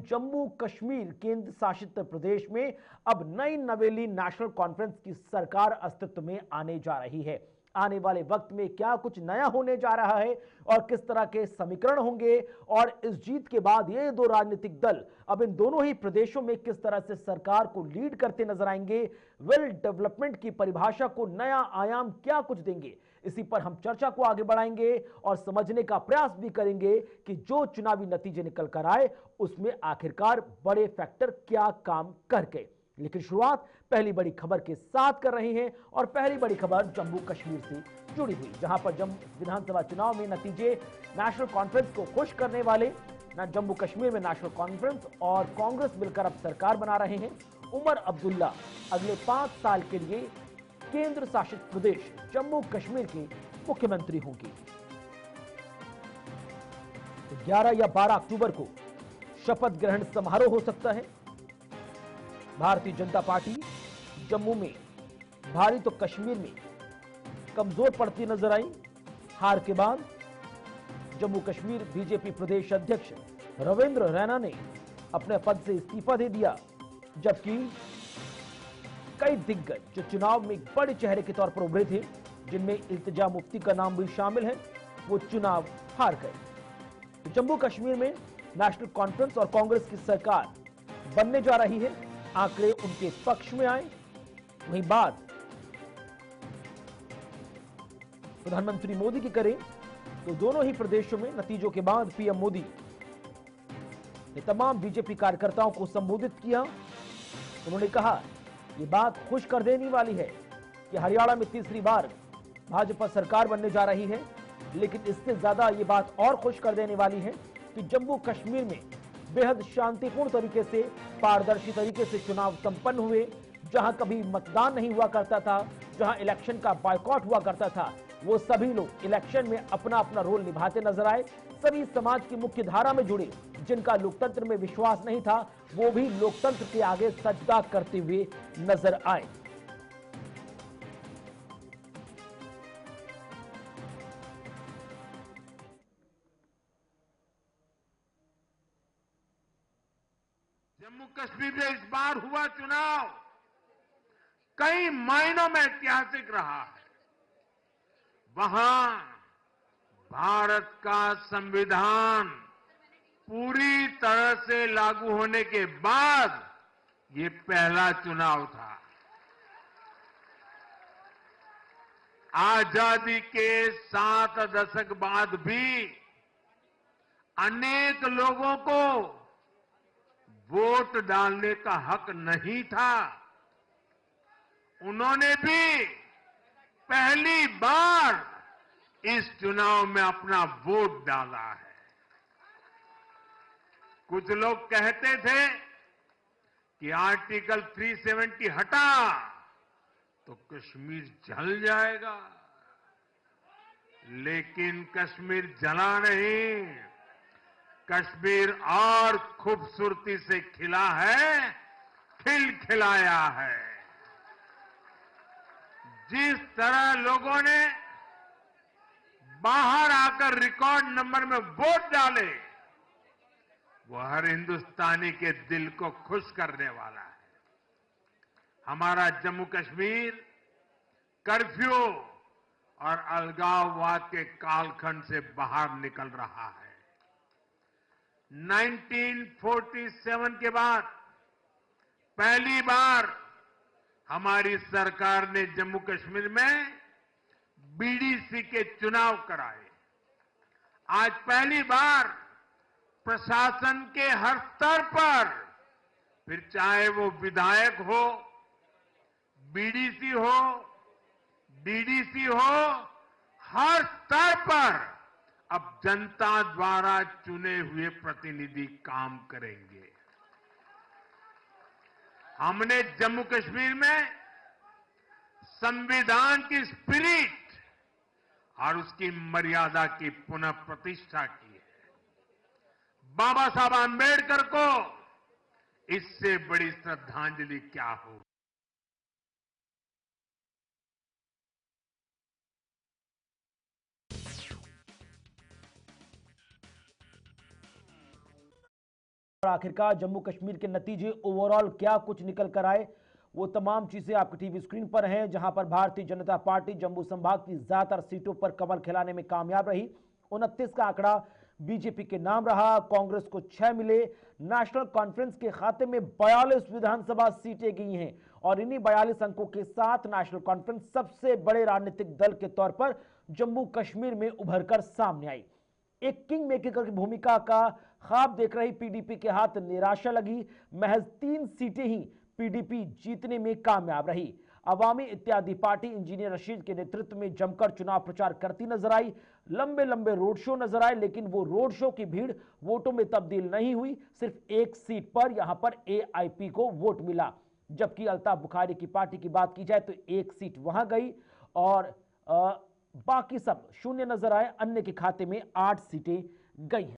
जम्मू कश्मीर केंद्र शासित प्रदेश में अब नई नवेली नेशनल कॉन्फ्रेंस की सरकार अस्तित्व में आने जा रही है। आने वाले वक्त में क्या कुछ नया होने जा रहा है और किस तरह के समीकरण होंगे और इस जीत के बाद ये दो राजनीतिक दल अब इन दोनों ही प्रदेशों में किस तरह से सरकार को लीड करते नजर आएंगे, वेल डेवलपमेंट की परिभाषा को नया आयाम क्या कुछ देंगे, इसी पर हम चर्चा को आगे बढ़ाएंगे और समझने का प्रयास भी करेंगे कि जो चुनावी नतीजे निकल कर आए उसमें आखिरकार बड़े फैक्टर क्या काम कर गए। लेकिन शुरुआत पहली बड़ी खबर के साथ कर रहे हैं और पहली बड़ी खबर जम्मू कश्मीर से जुड़ी हुई, जहां पर विधानसभा चुनाव में नतीजे नेशनल कॉन्फ्रेंस को खुश करने वाले जम्मू कश्मीर में नेशनल कॉन्फ्रेंस और कांग्रेस मिलकर अब सरकार बना रहे हैं। उमर अब्दुल्ला अगले 5 साल के लिए केंद्र शासित प्रदेश जम्मू कश्मीर के मुख्यमंत्री होंगे। 11 या 12 अक्टूबर को शपथ ग्रहण समारोह हो सकता है। भारतीय जनता पार्टी जम्मू में भारी तो कश्मीर में कमजोर पड़ती नजर आई। हार के बाद जम्मू कश्मीर बीजेपी प्रदेश अध्यक्ष रविंद्र रैना ने अपने पद से इस्तीफा दे दिया, जबकि कई दिग्गज जो चुनाव में एक बड़े चेहरे के तौर पर उभरे थे, जिनमें इल्तिजा मुफ्ती का नाम भी शामिल है, वो चुनाव हार गए। जम्मू कश्मीर में नेशनल कॉन्फ्रेंस और कांग्रेस की सरकार बनने जा रही है। आंकड़े उनके पक्ष में आए। वहीं बात प्रधानमंत्री मोदी की करें तो दोनों ही प्रदेशों में नतीजों के बाद पीएम मोदी ने तमाम बीजेपी कार्यकर्ताओं को संबोधित किया। उन्होंने कहा यह बात खुश कर देने वाली है कि हरियाणा में तीसरी बार भाजपा सरकार बनने जा रही है, लेकिन इससे ज्यादा यह बात और खुश कर देने वाली है कि जम्मू कश्मीर में बेहद शांतिपूर्ण तरीके से, पारदर्शी तरीके से चुनाव संपन्न हुए। जहां कभी मतदान नहीं हुआ करता था, जहां इलेक्शन का बॉयकॉट हुआ करता था, वो सभी लोग इलेक्शन में अपना अपना रोल निभाते नजर आए। सभी समाज की मुख्य धारा में जुड़े, जिनका लोकतंत्र में विश्वास नहीं था, वो भी लोकतंत्र के आगे सजदा करते हुए नजर आए। जम्मू कश्मीर में इस बार हुआ चुनाव कई मायनों में ऐतिहासिक रहा है। वहां भारत का संविधान पूरी तरह से लागू होने के बाद ये पहला चुनाव था। आजादी के 7 दशक बाद भी अनेक लोगों को वोट डालने का हक नहीं था। उन्होंने भी पहली बार इस चुनाव में अपना वोट डाला है। कुछ लोग कहते थे कि आर्टिकल 370 हटा तो कश्मीर जल जाएगा, लेकिन कश्मीर जला नहीं, कश्मीर और खूबसूरती से खिला है, खिलखिलाया है। जिस तरह लोगों ने बाहर आकर रिकॉर्ड नंबर में वोट डाले, वो हर हिंदुस्तानी के दिल को खुश करने वाला है। हमारा जम्मू कश्मीर कर्फ्यू और अलगाववाद के कालखंड से बाहर निकल रहा है। 1947 के बाद पहली बार हमारी सरकार ने जम्मू कश्मीर में बीडीसी के चुनाव कराए। आज पहली बार प्रशासन के हर स्तर पर, फिर चाहे वो विधायक हो, बीडीसी हो, डीडीसी हो, हर स्तर पर अब जनता द्वारा चुने हुए प्रतिनिधि काम करेंगे। हमने जम्मू कश्मीर में संविधान की स्पिरिट और उसकी मर्यादा की पुनः प्रतिष्ठा की है। बाबा साहब आंबेडकर को इससे बड़ी श्रद्धांजलि क्या हो। आखिरकार जम्मू कश्मीर के नतीजे ओवरऑल क्या कुछ निकल कर आए, वो तमाम चीजें आपकी टीवी स्क्रीन पर हैं, जहां पर भारतीय जनता पार्टी जम्मू संभाग की ज्यादातर सीटों पर कमर खिलाने में कामयाब रही। 29 का आंकड़ा बीजेपी के नाम रहा, कांग्रेस को 6 मिले। नेशनल कॉन्फ्रेंस के खाते में 42 विधानसभा सीटें गई हैं और इन्हीं 42 अंकों के साथ नेशनल कॉन्फ्रेंस सबसे बड़े राजनीतिक दल के तौर पर जम्मू कश्मीर में उभरकर सामने आई। एक किंग मेकर की भूमिका का ख्वाब देख रही पीडीपी के हाथ निराशा लगी। महज 3 सीटें ही पीडीपी जीतने में कामयाब रही। अवामी इत्यादि पार्टी इंजीनियर रशीद के नेतृत्व में जमकर चुनाव प्रचार करती नजर आई। लंबे लंबे रोड शो नजर आए, लेकिन वो रोड शो की भीड़ वोटों में तब्दील नहीं हुई। सिर्फ एक सीट पर यहां पर एआईपी को वोट मिला, जबकि अल्ताफ बुखारी की पार्टी की बात की जाए तो एक सीट वहां गई और बाकी सब शून्य नजर आए। अन्य के खाते में 8 सीटें गई हैं।